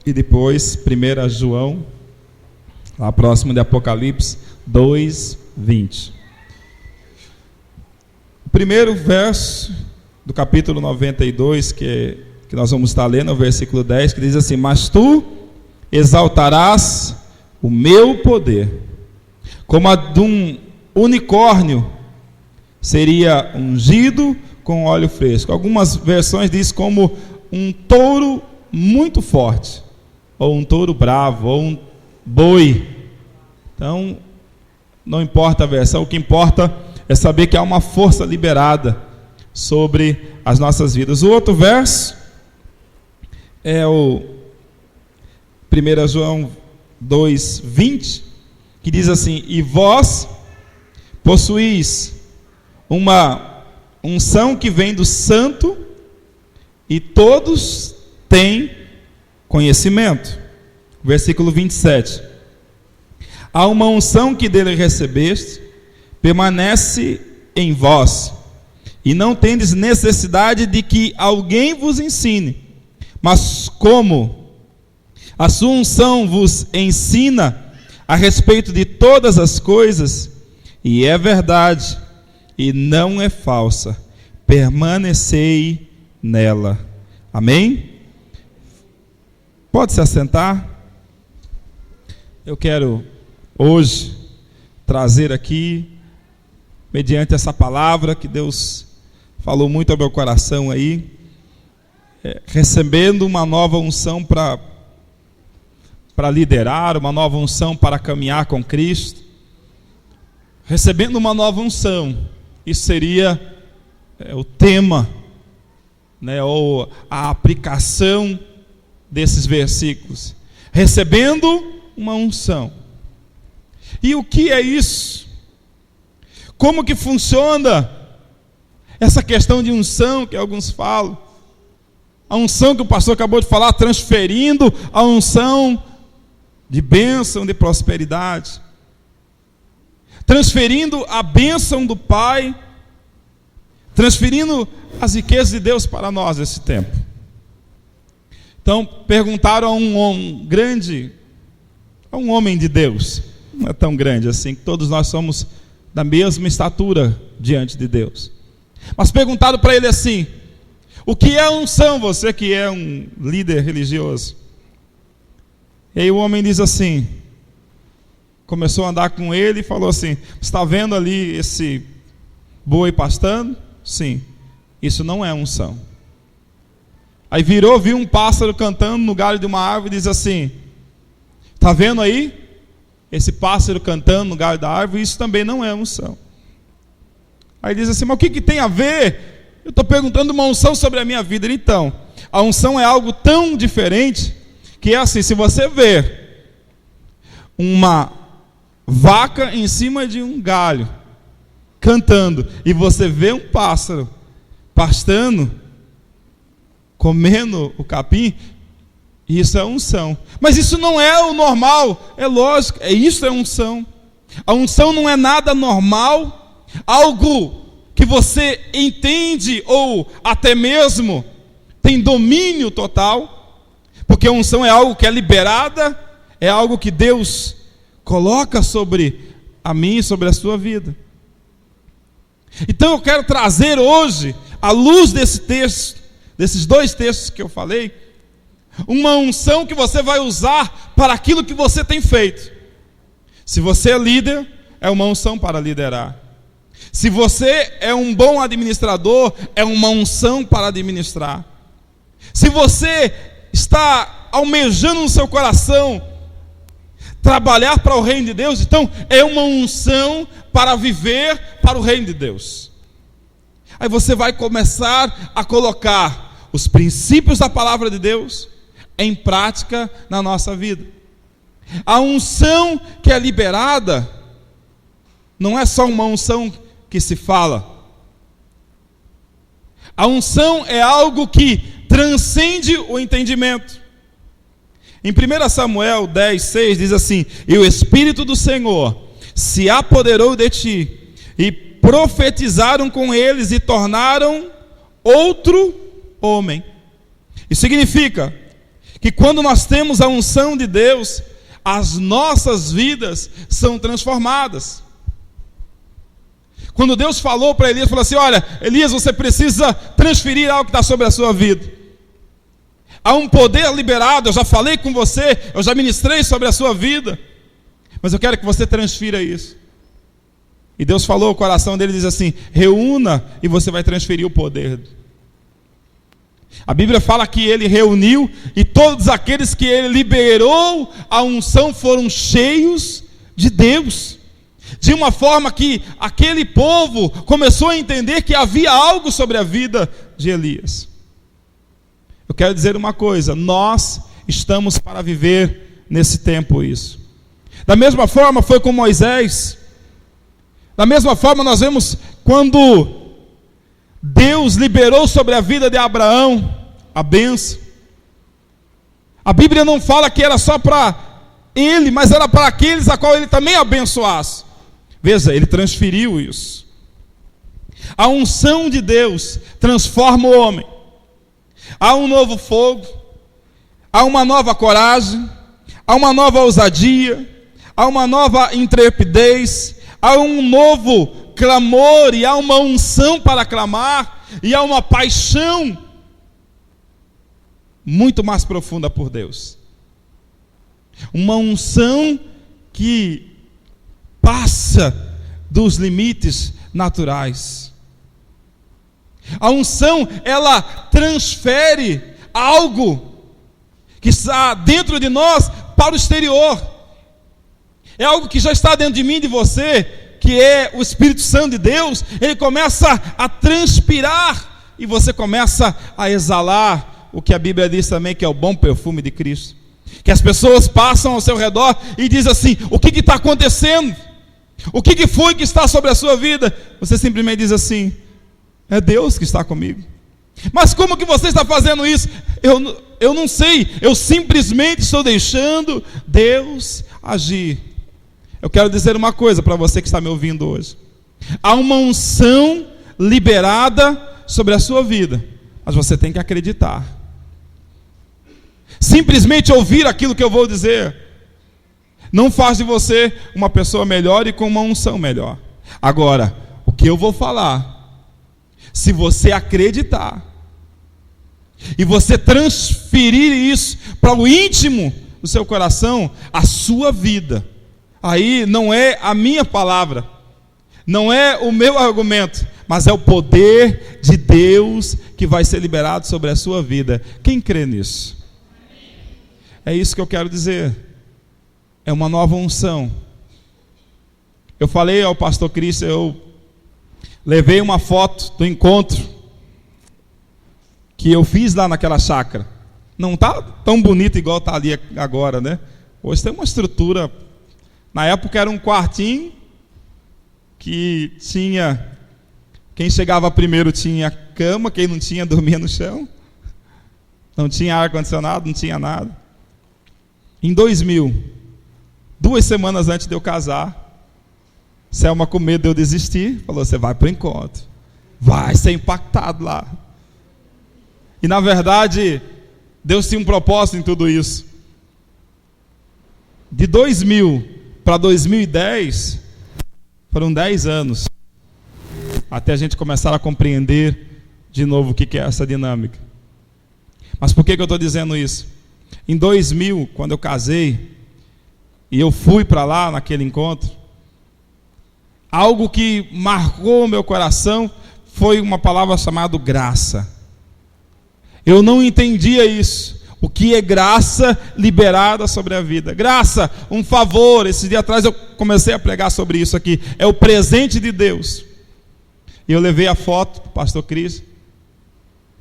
e depois 1 João, lá próximo de Apocalipse 2:20. O primeiro verso do capítulo 92, que nós vamos estar lendo, o versículo 10, que diz assim: mas tu exaltarás o meu poder, como a de um unicórnio seria ungido com óleo fresco. Algumas versões diz como um touro muito forte, ou um touro bravo, ou um boi. Então, não importa a versão, o que importa é saber que há uma força liberada sobre as nossas vidas. O outro verso é o 1 João 2:20, que diz assim: e vós possuís uma unção que vem do Santo, e todos têm conhecimento. Versículo 27. Há uma unção que dele recebeste, permanece em vós, e não tendes necessidade de que alguém vos ensine, mas como a sua unção vos ensina a respeito de todas as coisas, e é verdade, e não é falsa, permanecei nela. Amém? Pode se assentar. Eu quero hoje trazer aqui, mediante essa palavra que Deus falou muito ao meu coração aí, recebendo uma nova unção para liderar, uma nova unção para caminhar com Cristo, recebendo uma nova unção. Isso seria o tema, né, ou a aplicação desses versículos. Recebendo uma unção. E o que é isso? Como que funciona essa questão de unção que alguns falam? A unção que o pastor acabou de falar, transferindo a unção de bênção, de prosperidade, transferindo a bênção do Pai, transferindo as riquezas de Deus para nós nesse tempo. Então, perguntaram a um homem de Deus, não é tão grande assim, que todos nós somos da mesma estatura diante de Deus, mas perguntaram para ele assim: o que é unção, você que é um líder religioso? E aí o homem diz assim, começou a andar com ele e falou assim: está vendo ali esse boi pastando? Sim, isso não é unção. Aí virou, viu um pássaro cantando no galho de uma árvore e diz assim: está vendo aí esse pássaro cantando no galho da árvore? Isso também não é unção. Aí diz assim: mas o que tem a ver? Eu estou perguntando uma unção sobre a minha vida. Então, a unção é algo tão diferente que é assim: se você ver uma vaca em cima de um galho cantando e você vê um pássaro pastando, comendo o capim, isso é unção. Mas isso não é o normal. É lógico, isso é unção. A unção não é nada normal, algo que você entende ou até mesmo tem domínio total, porque a unção é algo que é liberada, é algo que Deus coloca sobre a mim e sobre a sua vida. Então eu quero trazer hoje, à luz desse texto, desses dois textos que eu falei, uma unção que você vai usar para aquilo que você tem feito. Se você é líder, é uma unção para liderar. Se você é um bom administrador, é uma unção para administrar. Se você está almejando no seu coração trabalhar para o reino de Deus, então é uma unção para viver para o reino de Deus. Aí você vai começar a colocar os princípios da palavra de Deus em prática na nossa vida. A unção que é liberada não é só uma unção que se fala. A unção é algo que transcende o entendimento. Em 1 Samuel 10:6 diz assim: e o Espírito do Senhor se apoderou de ti, e profetizaram com eles e tornaram outro homem. Isso significa que quando nós temos a unção de Deus, as nossas vidas são transformadas. Quando Deus falou para Elias, falou assim: olha, Elias, você precisa transferir algo que está sobre a sua vida. Há um poder liberado, eu já falei com você, eu já ministrei sobre a sua vida, mas eu quero que você transfira isso. E Deus falou, o coração dele diz assim: reúna e você vai transferir o poder. A Bíblia fala que ele reuniu e todos aqueles que ele liberou a unção foram cheios de Deus. De uma forma que aquele povo começou a entender que havia algo sobre a vida de Elias. Eu quero dizer uma coisa: nós estamos para viver nesse tempo isso. Da mesma forma foi com Moisés. Da mesma forma nós vemos quando Deus liberou sobre a vida de Abraão a bênção. A Bíblia não fala que era só para ele, mas era para aqueles a qual ele também abençoasse. Veja, ele transferiu isso. A unção de Deus transforma o homem. Há um novo fogo, há uma nova coragem, há uma nova ousadia, há uma nova intrepidez, há um novo clamor, e há uma unção para clamar, e há uma paixão muito mais profunda por Deus. Uma unção que passa dos limites naturais. A unção, ela transfere algo que está dentro de nós para o exterior. É algo que já está dentro de mim e de você, que é o Espírito Santo de Deus. Ele começa a transpirar e você começa a exalar o que a Bíblia diz também, que é o bom perfume de Cristo. Que as pessoas passam ao seu redor e dizem assim: o que está acontecendo? O que foi que está sobre a sua vida? Você simplesmente diz assim: é Deus que está comigo. Mas como que você está fazendo isso? Eu não sei, eu simplesmente estou deixando Deus agir. Eu quero dizer uma coisa para você que está me ouvindo hoje: há uma unção liberada sobre a sua vida, mas você tem que acreditar. Simplesmente ouvir aquilo que eu vou dizer não faz de você uma pessoa melhor e com uma unção melhor. Agora, o que eu vou falar, se você acreditar e você transferir isso para o íntimo do seu coração, a sua vida, aí não é a minha palavra, não é o meu argumento, mas é o poder de Deus que vai ser liberado sobre a sua vida. Quem crê nisso? É isso que eu quero dizer. É uma nova unção. Eu falei ao pastor Cristo, eu levei uma foto do encontro que eu fiz lá naquela chácara. Não está tão bonito igual está ali agora, né? Hoje tem uma estrutura. Na época era um quartinho que tinha... Quem chegava primeiro tinha cama, quem não tinha dormia no chão. Não tinha ar-condicionado, não tinha nada. Em 2000, 2 semanas antes de eu casar, Selma, com medo de eu desistir, falou: você vai para o encontro, vai ser impactado lá. E na verdade, Deus tinha um propósito em tudo isso. De 2000 para 2010, foram 10 anos, até a gente começar a compreender de novo o que é essa dinâmica. Mas por que eu estou dizendo isso? Em 2000, quando eu casei, e eu fui para lá naquele encontro, algo que marcou o meu coração foi uma palavra chamada graça. Eu não entendia isso. O que é graça liberada sobre a vida? Graça, um favor. Esse dia atrás eu comecei a pregar sobre isso aqui. É o presente de Deus. E eu levei a foto para o pastor Cris.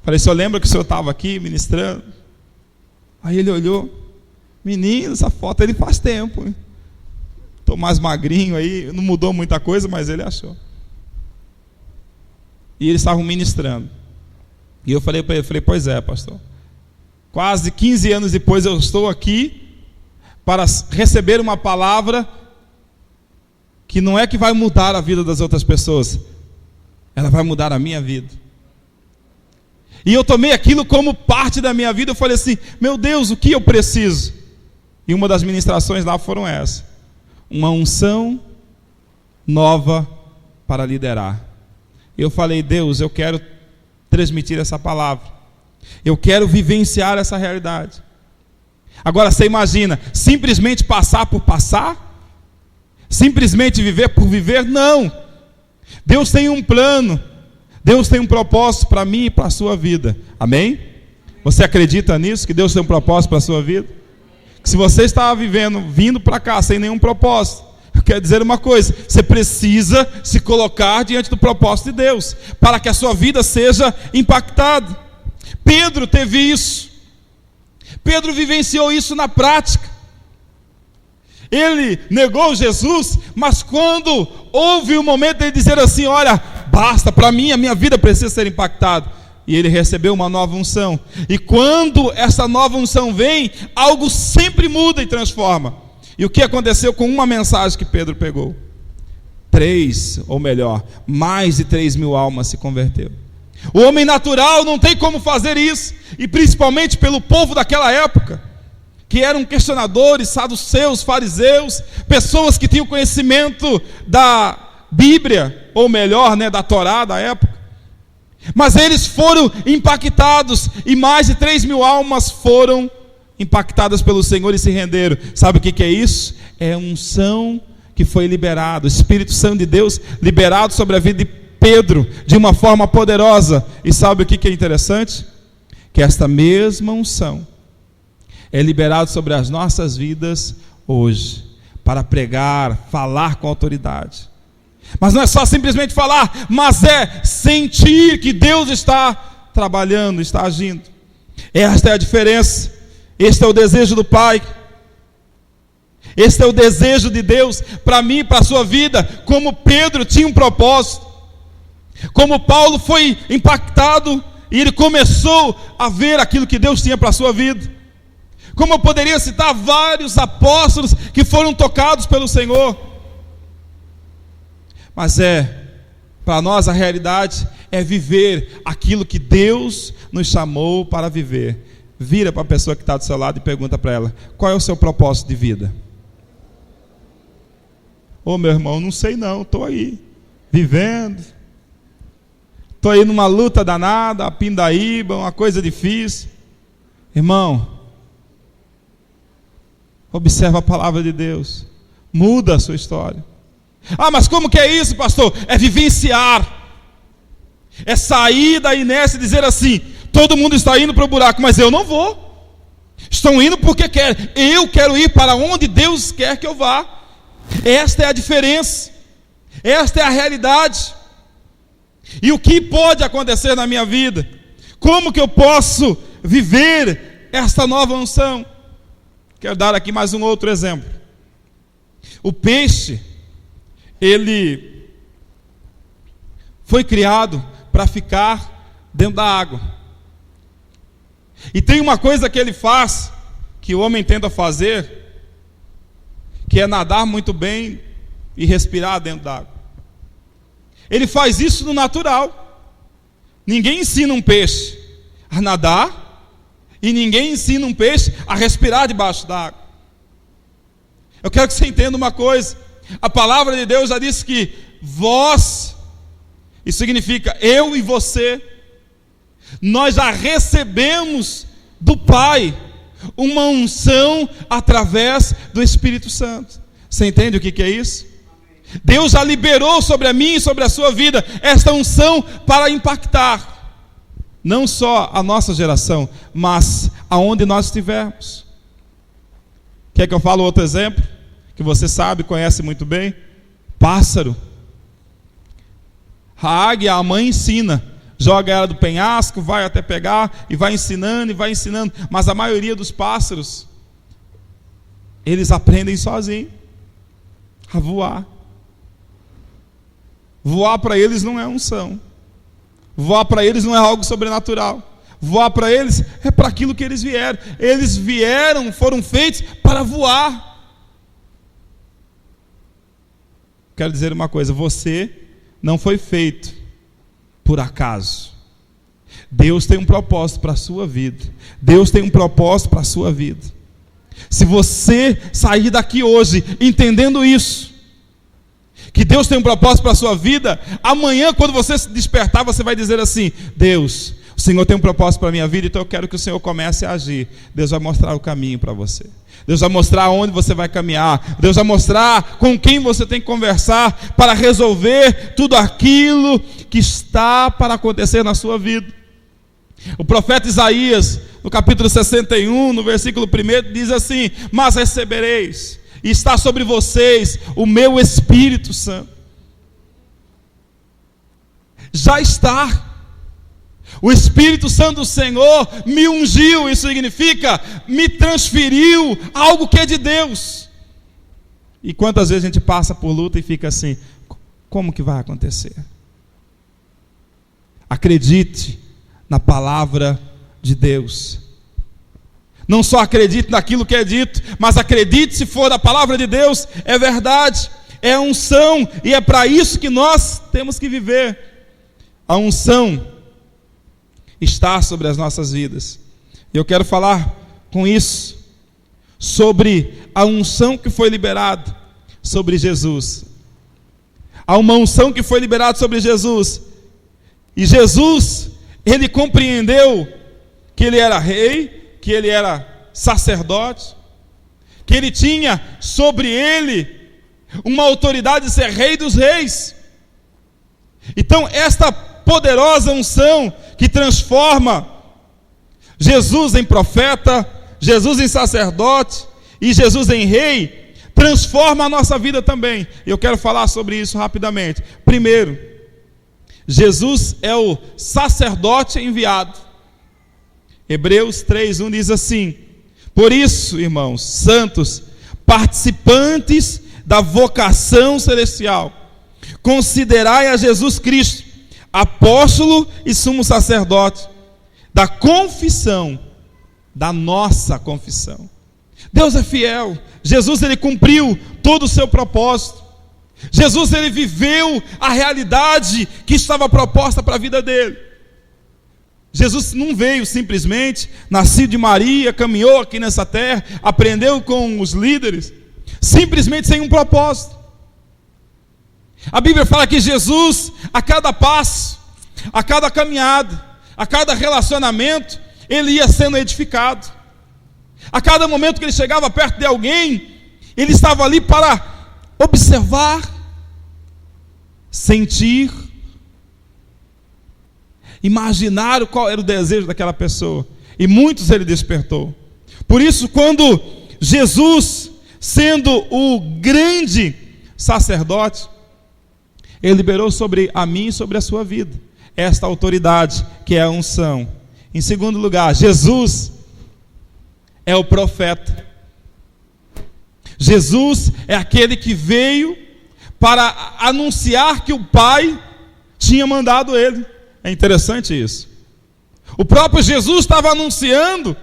Falei: senhor, lembra que o senhor estava aqui ministrando? Aí ele olhou: menino, essa foto ele faz tempo. Estou mais magrinho aí, não mudou muita coisa, mas ele achou. E eles estavam ministrando. E eu falei para ele, pois é, pastor. Quase 15 anos depois eu estou aqui para receber uma palavra que não é que vai mudar a vida das outras pessoas, ela vai mudar a minha vida. E eu tomei aquilo como parte da minha vida. Eu falei assim: meu Deus, o que eu preciso? E uma das ministrações lá foram essas: uma unção nova para liderar. Eu falei: Deus, eu quero transmitir essa palavra, eu quero vivenciar essa realidade. Agora você imagina, simplesmente passar por passar? Simplesmente viver por viver? Não. Deus tem um plano, Deus tem um propósito para mim e para a sua vida. Amém? Você acredita nisso? Que Deus tem um propósito para a sua vida? Que se você está vindo para cá sem nenhum propósito, eu quero dizer uma coisa: você precisa se colocar diante do propósito de Deus, para que a sua vida seja impactada. Pedro teve isso. Pedro vivenciou isso na prática. Ele negou Jesus, mas quando houve o momento de ele dizer assim: olha, basta, para mim, a minha vida precisa ser impactada. E ele recebeu uma nova unção. E quando essa nova unção vem, algo sempre muda e transforma. E o que aconteceu com uma mensagem que Pedro pegou? Mais de 3.000 almas se converteram. O homem natural não tem como fazer isso, e principalmente pelo povo daquela época, que eram questionadores, saduceus, fariseus, pessoas que tinham conhecimento da Bíblia, ou melhor, da Torá da época. Mas eles foram impactados, e mais de 3.000 almas foram impactadas pelo Senhor e se renderam. Sabe o que é isso? É unção que foi liberado, o Espírito Santo de Deus liberado sobre a vida de Pedro, de uma forma poderosa. E sabe o que é interessante? Que esta mesma unção é liberada sobre as nossas vidas hoje, para pregar, falar com autoridade. Mas não é só simplesmente falar, mas é sentir que Deus está trabalhando, está agindo. Esta é a diferença. Este é o desejo do Pai. Este é o desejo de Deus para mim e para a sua vida. Como Pedro tinha um propósito, como Paulo foi impactado e ele começou a ver aquilo que Deus tinha para a sua vida. Como eu poderia citar vários apóstolos que foram tocados pelo Senhor. Mas para nós a realidade é viver aquilo que Deus nos chamou para viver. Vira para a pessoa que está do seu lado e pergunta para ela: qual é o seu propósito de vida? Ô meu irmão, não sei não, estou aí, vivendo. Estou aí numa luta danada, a pindaíba, uma coisa difícil. Irmão, observa a palavra de Deus, muda a sua história. Ah, mas como que é isso, pastor? É vivenciar, é sair da inércia e dizer assim: todo mundo está indo para o buraco, mas eu não vou. Estão indo porque querem, eu quero ir para onde Deus quer que eu vá. Esta é a diferença, esta é a realidade. E o que pode acontecer na minha vida? Como que eu posso viver esta nova unção? Quero dar aqui mais um outro exemplo. O peixe, ele foi criado para ficar dentro da água. E tem uma coisa que ele faz, que o homem tenta fazer, que é nadar muito bem e respirar dentro da água. Ele faz isso no natural. Ninguém ensina um peixe a nadar, e ninguém ensina um peixe a respirar debaixo da água. Eu quero que você entenda uma coisa: a palavra de Deus já disse que vós, isso significa eu e você, nós já recebemos do Pai uma unção através do Espírito Santo. Você entende o que é isso? Deus já liberou sobre a mim e sobre a sua vida esta unção para impactar não só a nossa geração, mas aonde nós estivermos. Quer que eu fale outro exemplo? Que você sabe, conhece muito bem? Pássaro. A águia, a mãe ensina, joga ela do penhasco, vai até pegar, e vai ensinando, mas a maioria dos pássaros, eles aprendem sozinhos a voar. Voar para eles não é unção, voar para eles não é algo sobrenatural, voar para eles é para aquilo que eles vieram, foram feitos para voar. Quero dizer uma coisa: você não foi feito por acaso. Deus tem um propósito para a sua vida. Deus tem um propósito para a sua vida. Se você sair daqui hoje entendendo isso, que Deus tem um propósito para a sua vida, amanhã quando você se despertar, você vai dizer assim: Deus, o Senhor tem um propósito para a minha vida, então eu quero que o Senhor comece a agir. Deus vai mostrar o caminho para você. Deus vai mostrar onde você vai caminhar. Deus vai mostrar com quem você tem que conversar para resolver tudo aquilo que está para acontecer na sua vida. O profeta Isaías, no capítulo 61, no versículo 1, diz assim: mas recebereis, e está sobre vocês, o meu Espírito Santo. Já está. O Espírito Santo do Senhor me ungiu, isso significa, me transferiu algo que é de Deus. E quantas vezes a gente passa por luta e fica assim: como que vai acontecer? Acredite na palavra de Deus. Não só acredite naquilo que é dito, mas acredite se for da palavra de Deus, é verdade, é unção, e é para isso que nós temos que viver. A unção está sobre as nossas vidas. Eu quero falar com isso sobre a unção que foi liberada sobre Jesus. Há uma unção que foi liberada sobre Jesus, e Jesus, ele compreendeu que ele era rei, que ele era sacerdote, que ele tinha sobre ele uma autoridade de ser rei dos reis. Então esta poderosa unção que transforma Jesus em profeta, Jesus em sacerdote e Jesus em rei, transforma a nossa vida também. Eu quero falar sobre isso rapidamente. Primeiro, Jesus é o sacerdote enviado. Hebreus 3:1 diz assim: por isso, irmãos santos, participantes da vocação celestial, considerai a Jesus Cristo, apóstolo e sumo sacerdote, da confissão, da nossa confissão. Deus é fiel. Jesus, ele cumpriu todo o seu propósito. Jesus, ele viveu a realidade que estava proposta para a vida dele. Jesus não veio simplesmente, nascido de Maria, caminhou aqui nessa terra, aprendeu com os líderes, simplesmente sem um propósito. A Bíblia fala que Jesus, a cada passo, a cada caminhada, a cada relacionamento, ele ia sendo edificado. A cada momento que ele chegava perto de alguém, ele estava ali para observar, sentir, imaginar qual era o desejo daquela pessoa. E muitos ele despertou. Por isso, quando Jesus, sendo o grande sacerdote, ele liberou sobre a mim e sobre a sua vida esta autoridade, que é a unção. Em segundo lugar, Jesus é o profeta. Jesus é aquele que veio para anunciar que o Pai tinha mandado ele. É interessante isso. O próprio Jesus estava anunciando,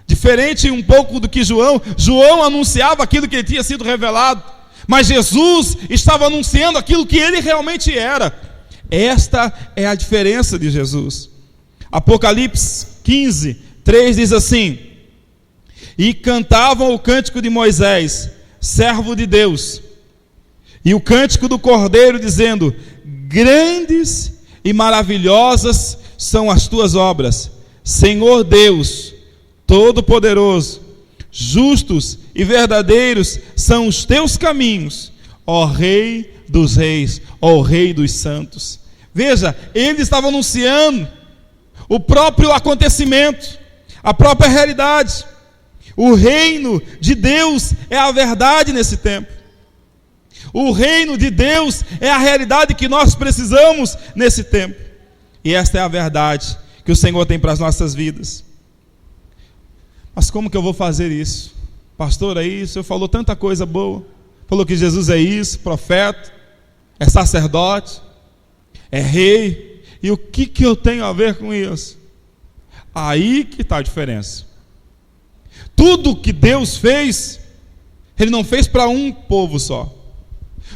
diferente um pouco do que João. João anunciava aquilo que lhe tinha sido revelado, mas Jesus estava anunciando aquilo que ele realmente era. Esta é a diferença de Jesus. Apocalipse 15:3 diz assim: e cantavam o cântico de Moisés, servo de Deus, e o cântico do Cordeiro, dizendo: grandes e maravilhosas são as tuas obras, Senhor Deus Todo-Poderoso. Justos e verdadeiros são os teus caminhos, ó Rei dos reis, ó Rei dos santos. Veja, ele estava anunciando o próprio acontecimento, a própria realidade. O reino de Deus é a verdade nesse tempo. O reino de Deus é a realidade que nós precisamos nesse tempo. E esta é a verdade que o Senhor tem para as nossas vidas. Mas como que eu vou fazer isso? Pastor, é isso, o senhor falou tanta coisa boa. Falou que Jesus é isso, profeta, é sacerdote, é rei. E o que eu tenho a ver com isso? Aí que está a diferença. Tudo que Deus fez, Ele não fez para um povo só.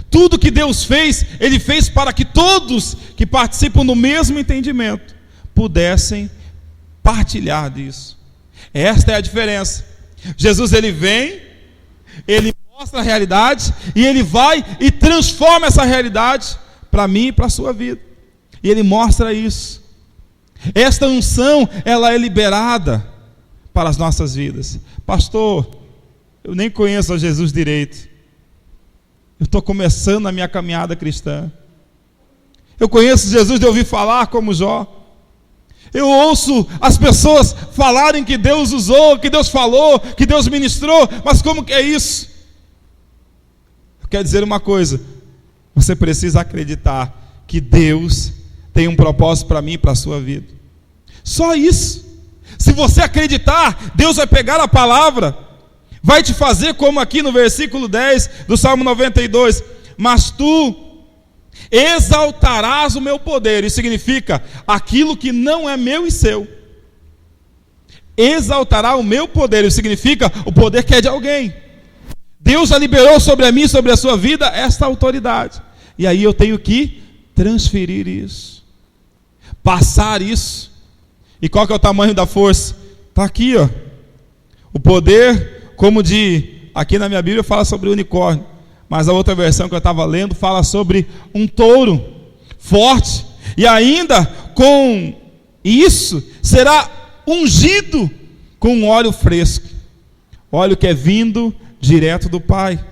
Tudo que Deus fez, Ele fez para que todos que participam do mesmo entendimento pudessem partilhar disso. Esta é a diferença. Jesus, ele vem, ele mostra a realidade, e ele vai e transforma essa realidade para mim e para a sua vida. E ele mostra isso. Esta unção, ela é liberada para as nossas vidas. Pastor, eu nem conheço a Jesus direito. Eu estou começando a minha caminhada cristã. Eu conheço Jesus de ouvir falar como Jó. Eu ouço as pessoas falarem que Deus usou, que Deus falou, que Deus ministrou, mas como que é isso? Eu quero dizer uma coisa: você precisa acreditar que Deus tem um propósito para mim e para a sua vida. Só isso. Se você acreditar, Deus vai pegar a palavra, vai te fazer como aqui no versículo 10 do Salmo 92, mas tu exaltarás o meu poder. Isso significa aquilo que não é meu e seu. Exaltará o meu poder. Isso significa o poder que é de alguém. Deus já liberou sobre a mim, sobre a sua vida, esta autoridade. E aí eu tenho que transferir isso, passar isso. E qual que é o tamanho da força? Está aqui, ó. O poder, como aqui na minha Bíblia fala sobre unicórnio, mas a outra versão que eu estava lendo fala sobre um touro forte, e ainda com isso será ungido com um óleo fresco, óleo que é vindo direto do Pai.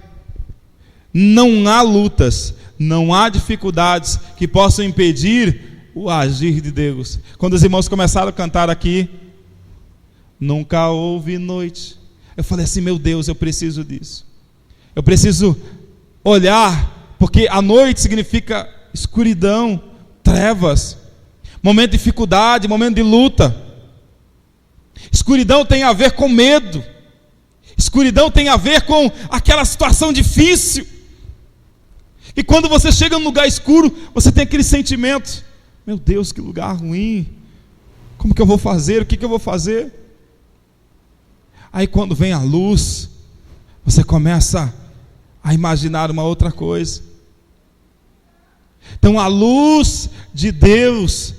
Não há lutas, não há dificuldades que possam impedir o agir de Deus. Quando os irmãos começaram a cantar aqui, nunca houve noite, eu falei assim: meu Deus, eu preciso disso. Eu preciso olhar, porque a noite significa escuridão, trevas, momento de dificuldade, momento de luta. Escuridão tem a ver com medo. Escuridão tem a ver com aquela situação difícil. E quando você chega num lugar escuro, você tem aquele sentimento: meu Deus, que lugar ruim. Como que eu vou fazer? O que eu vou fazer? Aí quando vem a luz, você começa a imaginar uma outra coisa. Então a luz de Deus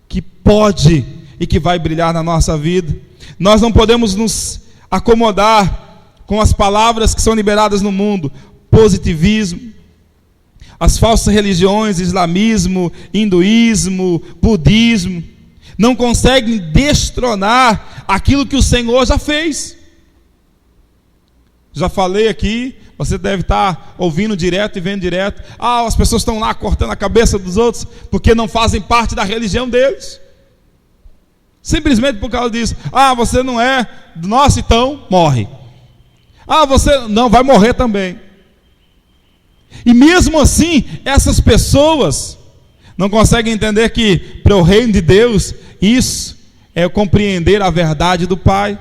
que pode e que vai brilhar na nossa vida. Nós não podemos nos acomodar com as palavras que são liberadas no mundo: positivismo, as falsas religiões, islamismo, hinduísmo, budismo, não conseguem destronar aquilo que o Senhor já fez. Já falei aqui, você deve estar ouvindo direto e vendo direto: as pessoas estão lá cortando a cabeça dos outros porque não fazem parte da religião deles, simplesmente por causa disso. Você não é do nosso, então morre. Você não vai morrer também. E mesmo assim, essas pessoas não conseguem entender que para o reino de Deus, isso é compreender a verdade do Pai.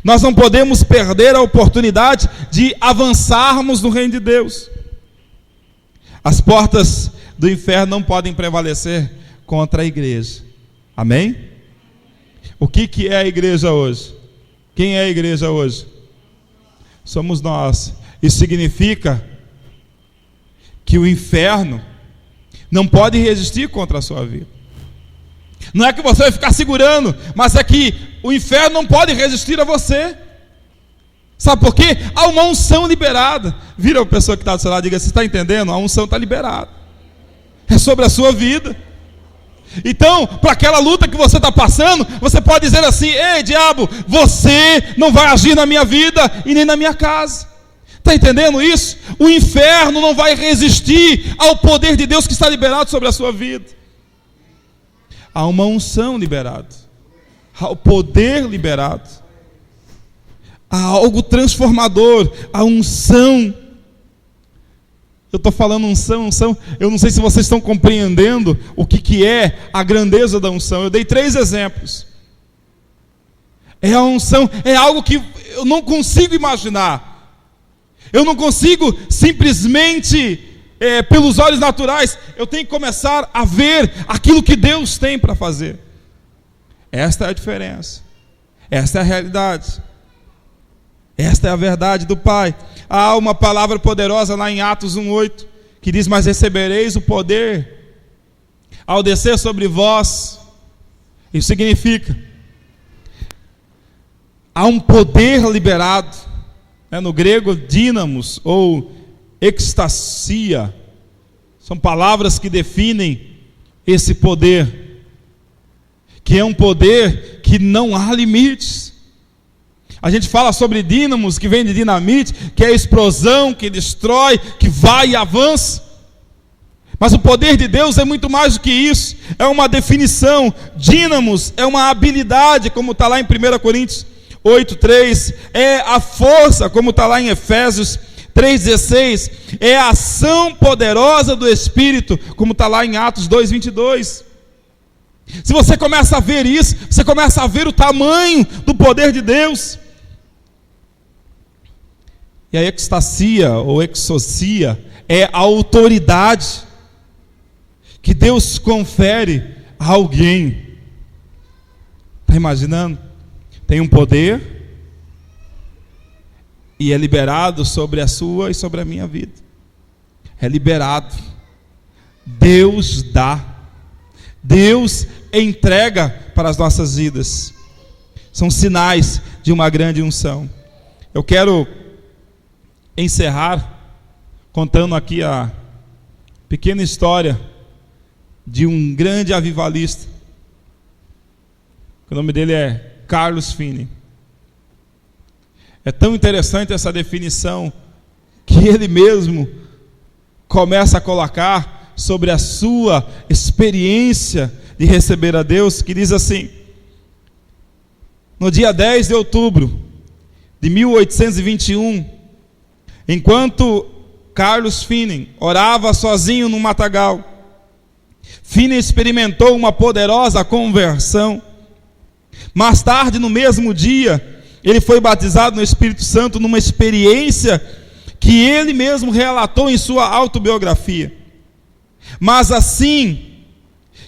Nós não podemos perder a oportunidade de avançarmos no reino de Deus. As portas do inferno não podem prevalecer contra a igreja. Amém? O que é a igreja hoje? Quem é a igreja hoje? Somos nós. Isso significa que o inferno não pode resistir contra a sua vida. Não é que você vai ficar segurando, mas é que o inferno não pode resistir a você. Sabe por quê? Há uma unção liberada. Vira a pessoa que está do seu lado e diga: você está entendendo? A unção está liberada. É sobre a sua vida. Então, para aquela luta que você está passando, você pode dizer assim: ei, diabo, você não vai agir na minha vida e nem na minha casa. Está entendendo isso? O inferno não vai resistir ao poder de Deus que está liberado sobre a sua vida. Há uma unção liberada, há o poder liberado, há algo transformador, a unção. Eu estou falando unção, eu não sei se vocês estão compreendendo o que é a grandeza da unção. Eu dei 3 exemplos. É a unção, é algo que eu não consigo imaginar. Eu não consigo simplesmente, pelos olhos naturais, eu tenho que começar a ver aquilo que Deus tem para fazer. Esta é a diferença. Esta é a realidade. Esta é a verdade do Pai. Há uma palavra poderosa lá em Atos 1:8, que diz: mas recebereis o poder ao descer sobre vós Isso significa, há um poder liberado, no grego, dínamos ou extasia, são palavras que definem esse poder, que é um poder que não há limites. A gente fala sobre dínamos, que vem de dinamite, que é a explosão, que destrói, que vai e avança. Mas o poder de Deus é muito mais do que isso, é uma definição. Dínamos é uma habilidade, como está lá em 1 Coríntios 8:3, é a força, como está lá em Efésios 3:16, é a ação poderosa do Espírito, como está lá em Atos 2:22. Se você começa a ver isso, você começa a ver o tamanho do poder de Deus. E a extasia ou exousia é a autoridade que Deus confere a alguém. Está imaginando? Tem um poder e é liberado sobre a sua e sobre a minha vida. É liberado. Deus dá. Deus entrega para as nossas vidas. São sinais de uma grande unção. Eu quero encerrar contando aqui a pequena história de um grande avivalista. O nome dele é Carlos Finney. É tão interessante essa definição que ele mesmo começa a colocar sobre a sua experiência de receber a Deus, que diz assim: no dia 10 de outubro de 1821, enquanto Carlos Finney orava sozinho no matagal, Finney experimentou uma poderosa conversão. Mais tarde, no mesmo dia, ele foi batizado no Espírito Santo numa experiência que ele mesmo relatou em sua autobiografia. Mas assim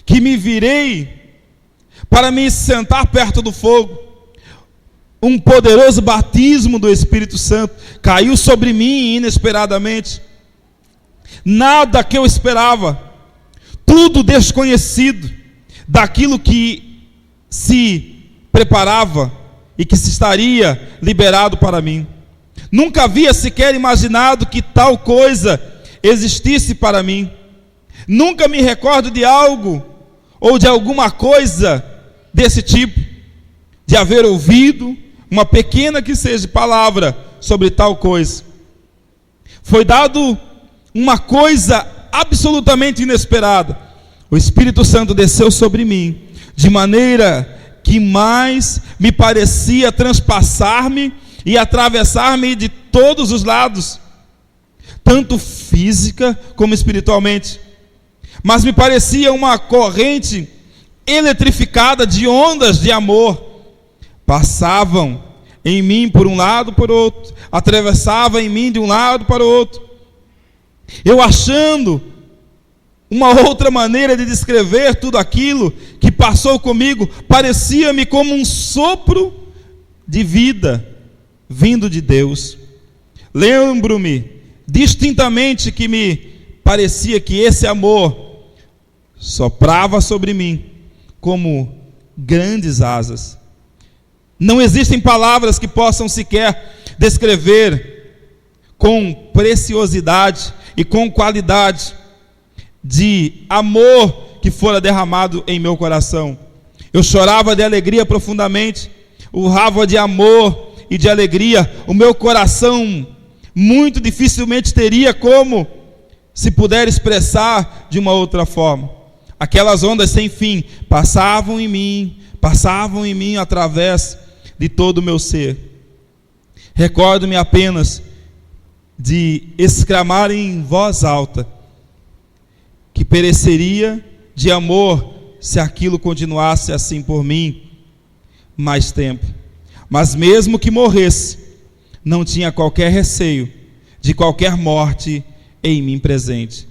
que me virei para me sentar perto do fogo, um poderoso batismo do Espírito Santo caiu sobre mim inesperadamente. Nada que eu esperava, tudo desconhecido daquilo que se preparava e que se estaria liberado para mim. Nunca havia sequer imaginado que tal coisa existisse para mim. Nunca me recordo de algo ou de alguma coisa desse tipo, de haver ouvido uma pequena que seja palavra sobre tal coisa. Foi dado uma coisa absolutamente inesperada. O Espírito Santo desceu sobre mim de maneira que mais me parecia transpassar-me e atravessar-me de todos os lados, tanto física como espiritualmente. Mas me parecia uma corrente eletrificada de ondas de amor. Passavam em mim por um lado por outro, atravessavam em mim de um lado para o outro. Eu achando uma outra maneira de descrever tudo aquilo que passou comigo, parecia-me como um sopro de vida vindo de Deus. Lembro-me distintamente que me parecia que esse amor soprava sobre mim como grandes asas. Não existem palavras que possam sequer descrever com preciosidade e com qualidade de amor que fora derramado em meu coração. Eu chorava de alegria profundamente, urrava de amor e de alegria. O meu coração muito dificilmente teria como se puder expressar de uma outra forma. Aquelas ondas sem fim passavam em mim através de todo o meu ser. Recordo-me apenas de exclamar em voz alta que pereceria de amor se aquilo continuasse assim por mim mais tempo. Mas mesmo que morresse, não tinha qualquer receio de qualquer morte em mim presente.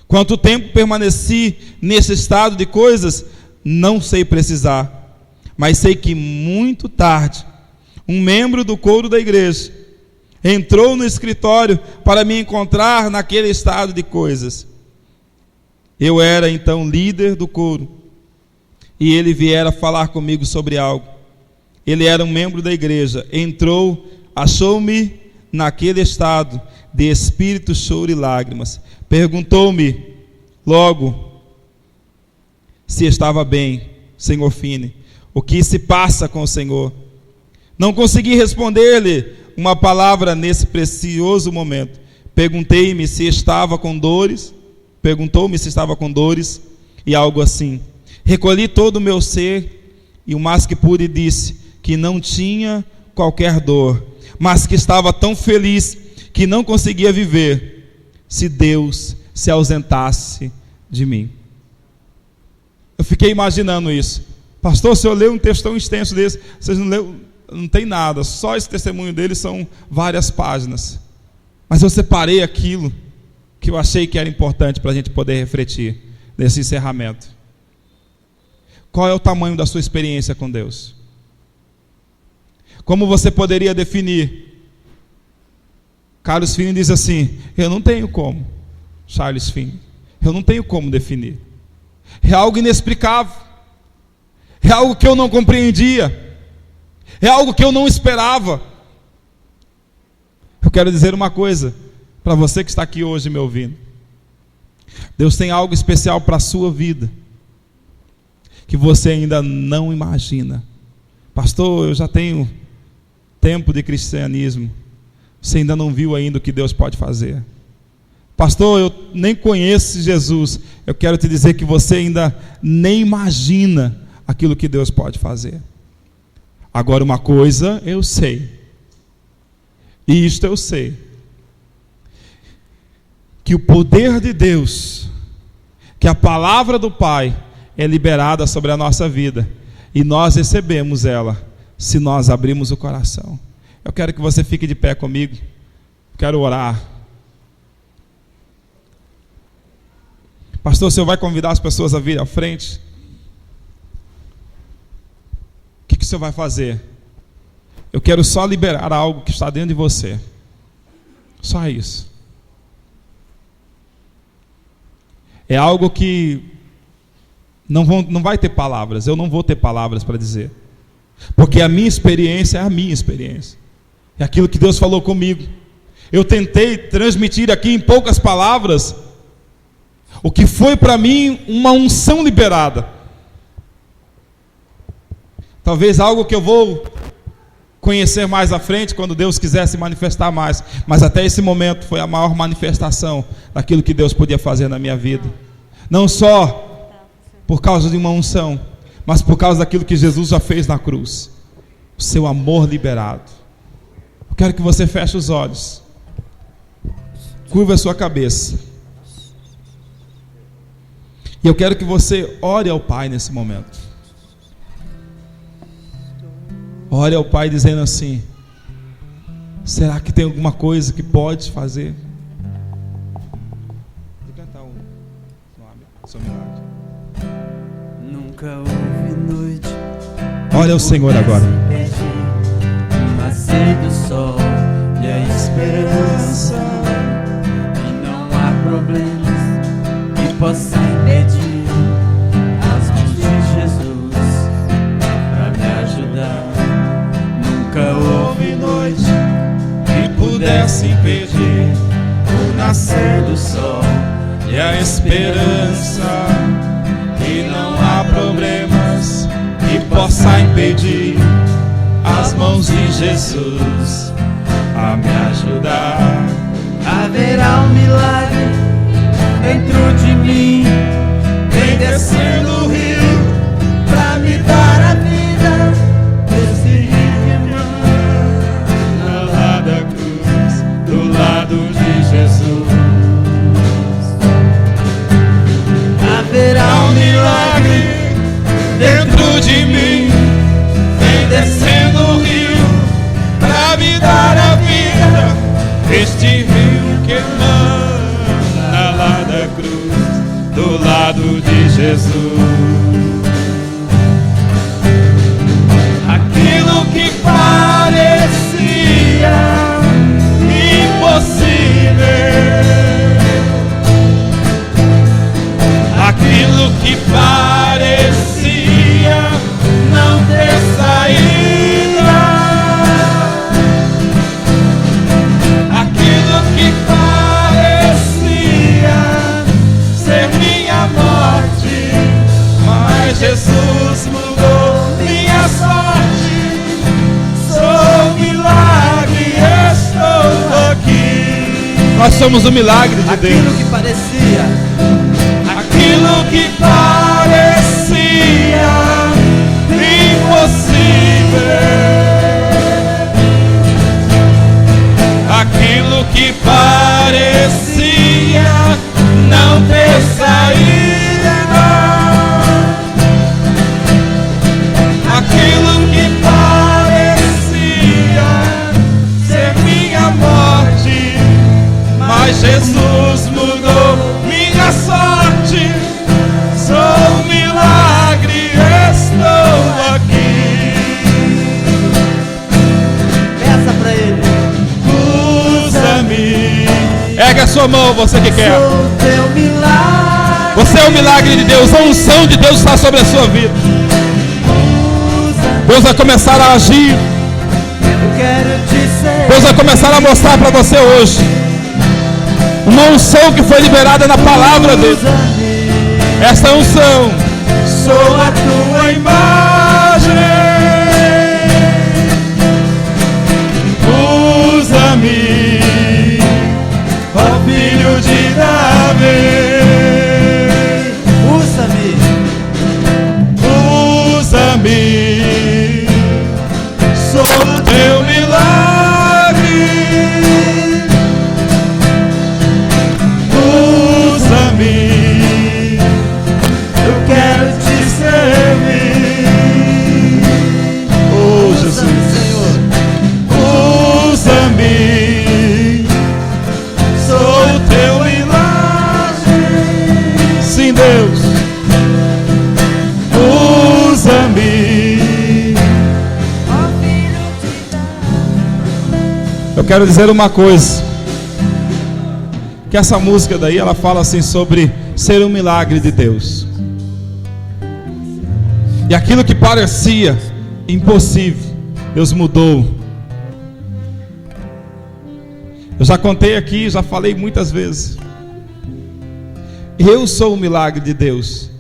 Quanto tempo permaneci nesse estado de coisas, não sei precisar, mas sei que muito tarde, um membro do coro da igreja entrou no escritório para me encontrar naquele estado de coisas. Eu era então líder do coro, e ele viera falar comigo sobre algo. Ele era um membro da igreja, entrou, achou-me naquele estado de espírito, choro e lágrimas. Perguntou-me logo se estava bem, Senhor Finney, o que se passa com o Senhor. Não consegui responder-lhe uma palavra nesse precioso momento. Perguntou-me se estava com dores e algo assim. Recolhi todo o meu ser e o mais que pude disse que não tinha qualquer dor, mas que estava tão feliz que não conseguia viver se Deus se ausentasse de mim. Eu fiquei imaginando isso. Pastor, o senhor leu um texto tão extenso desse, vocês não leu, não tem nada, só esse testemunho dele são várias páginas. Mas eu separei aquilo que eu achei que era importante para a gente poder refletir nesse encerramento. Qual é o tamanho da sua experiência com Deus? Como você poderia definir? Carlos Finney diz assim: eu não tenho como. Charles Finney, eu não tenho como definir. É algo inexplicável. É algo que eu não compreendia. É algo que eu não esperava. Eu quero dizer uma coisa para você que está aqui hoje me ouvindo. Deus tem algo especial para a sua vida que você ainda não imagina. Pastor, eu já tenho tempo de cristianismo. Você ainda não viu ainda o que Deus pode fazer. Pastor, eu nem conheço Jesus. Eu quero te dizer que você ainda nem imagina aquilo que Deus pode fazer. Agora, uma coisa eu sei, e isto eu sei, que o poder de Deus, que a palavra do Pai é liberada sobre a nossa vida, e nós recebemos ela, se nós abrirmos o coração. Eu quero que você fique de pé comigo, quero orar. Pastor, o senhor vai convidar as pessoas a vir à frente? O que o senhor vai fazer? Eu quero só liberar algo que está dentro de você. Só isso. É algo que não vai ter palavras. Eu não vou ter palavras para dizer. Porque a minha experiência é a minha experiência. É aquilo que Deus falou comigo. Eu tentei transmitir aqui em poucas palavras o que foi para mim uma unção liberada. Talvez algo que eu vou conhecer mais à frente, quando Deus quiser se manifestar mais. Mas até esse momento foi a maior manifestação daquilo que Deus podia fazer na minha vida. Não só por causa de uma unção, mas por causa daquilo que Jesus já fez na cruz. O seu amor liberado. Eu quero que você feche os olhos. Curva a sua cabeça. E eu quero que você ore ao Pai nesse momento. Ore ao Pai dizendo assim: será que tem alguma coisa que pode fazer? Vou cantar seu milagre. Nunca houve noite. Olha o Senhor agora. O nascer do sol e a esperança. E não há problemas que possam impedir as mãos de Jesus para me ajudar. Nunca houve noite que pudesse impedir o nascer do sol e a esperança. E não há problemas que possa impedir as mãos de Jesus a me ajudar. Haverá um milagre dentro de mim, vem descendo o rio pra me dar a vida. Esse rio emana lá da cruz, do lado de Jesus. Haverá um milagre dentro de mim, vem descendo o rio pra me dar a vida. Este rio que emana lá da cruz, do lado de Jesus. Aquilo que parecia impossível, aquilo que parecia Nós somos o milagre de Deus. Aquilo que parecia impossível, aquilo que parecia não ter saída, aquilo que parecia ser minha morte, mas Jesus mudou minha sorte. Sou um milagre, estou aqui. Peça pra Ele. Usa-me. Ergue a sua mão, você que quer. Sou teu milagre. Você é o milagre de Deus. A unção de Deus está sobre a sua vida. Deus vai começar a agir. Eu quero te ser. Deus vai começar a mostrar para você hoje uma unção que foi liberada na palavra dele. Essa unção, sou a tua imagem. Usa-me, ó filho de Davi. Usa-me, usa-me. Sou teu milagre. Usa-me. Quero te servir. Oh Jesus, Senhor, usa-me. Sou teu milagre. sim, Deus. Usa-me. Eu quero dizer uma coisa, que essa música daí, ela fala assim sobre ser um milagre de Deus. E aquilo que parecia impossível, Deus mudou. Eu já contei aqui, já falei muitas vezes. Eu sou o milagre de Deus,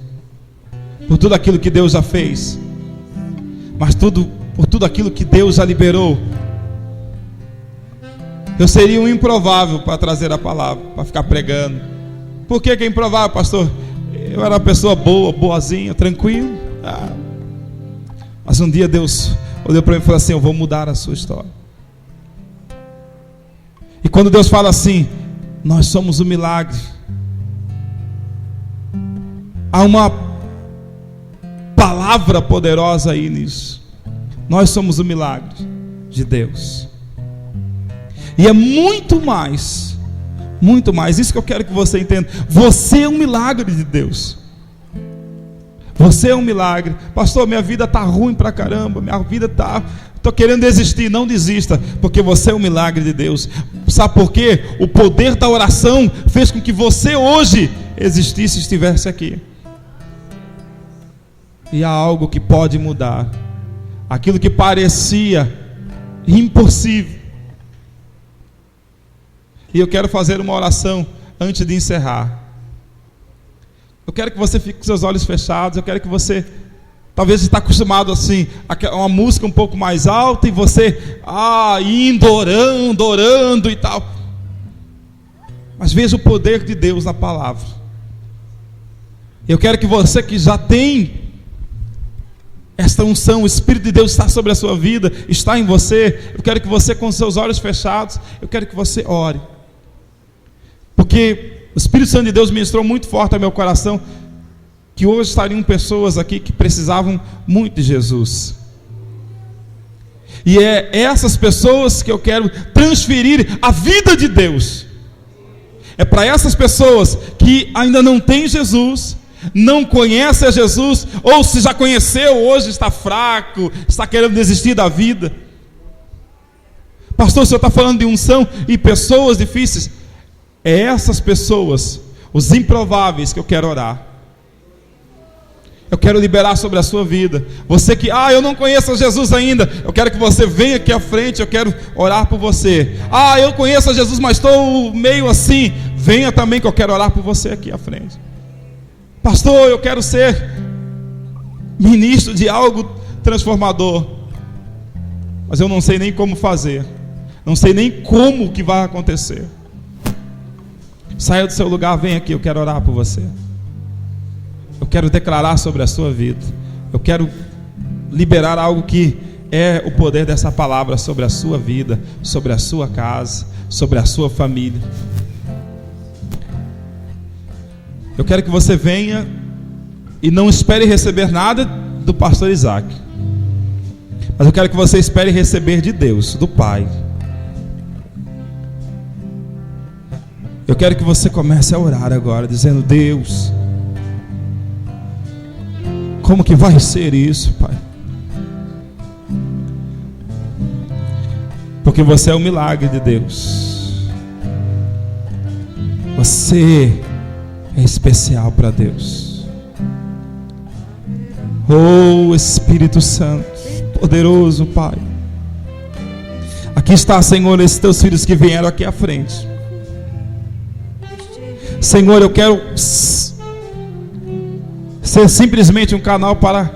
por tudo aquilo que Deus já fez, mas por tudo aquilo que Deus já liberou. Eu seria um improvável para trazer a palavra, para ficar pregando. Por que é improvável, pastor? Eu era uma pessoa boa, boazinha, tranquilo. Mas um dia Deus olhou para mim e falou assim: eu vou mudar a sua história. E quando Deus fala assim, nós somos o milagre, há uma palavra poderosa aí nisso. Nós somos o milagre de Deus. E é muito mais, isso que eu quero que você entenda. Você é um milagre de Deus. Você é um milagre. Pastor, minha vida está ruim pra caramba, minha vida está... Estou querendo desistir. Não desista, porque você é um milagre de Deus. Sabe por quê? O poder da oração fez com que você hoje existisse e estivesse aqui. E há algo que pode mudar. Aquilo que parecia impossível. E eu quero fazer uma oração antes de encerrar. Eu quero que você fique com seus olhos fechados. Eu quero que você, talvez está acostumado assim, a uma música um pouco mais alta, e você indo, orando e tal. Mas veja o poder de Deus na palavra. Eu quero que você que já tem esta unção, o Espírito de Deus está sobre a sua vida, está em você. Eu quero que você, com seus olhos fechados, eu quero que você ore. Porque o Espírito Santo de Deus ministrou muito forte ao meu coração que hoje estariam pessoas aqui que precisavam muito de Jesus. E é essas pessoas que eu quero transferir a vida de Deus. É para essas pessoas que ainda não têm Jesus, não conhecem a Jesus, ou se já conheceu, hoje está fraco, está querendo desistir da vida. Pastor, o senhor está falando de unção e pessoas difíceis. É essas pessoas, os improváveis, que eu quero orar. Eu quero liberar sobre a sua vida. Você que, eu não conheço Jesus ainda, eu quero que você venha aqui à frente, eu quero orar por você. Eu conheço a Jesus, mas estou meio assim. Venha também, que eu quero orar por você aqui à frente. Pastor, eu quero ser ministro de algo transformador, mas eu não sei nem como fazer, não sei nem como que vai acontecer. Saia do seu lugar, vem aqui, eu quero orar por você. Eu quero declarar sobre a sua vida. Eu quero liberar algo que é o poder dessa palavra sobre a sua vida, sobre a sua casa, sobre a sua família. Eu quero que você venha e não espere receber nada do pastor Isaac, mas eu quero que você espere receber de Deus, do Pai. Eu quero que você comece a orar agora, dizendo: Deus, como que vai ser isso, Pai? Porque você é o milagre de Deus. Você é especial para Deus. Oh Espírito Santo, poderoso Pai, aqui está, Senhor, esses teus filhos que vieram aqui à frente. Senhor, eu quero ser simplesmente um canal para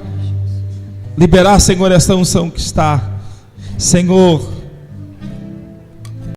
liberar, Senhor, essa unção que está, Senhor,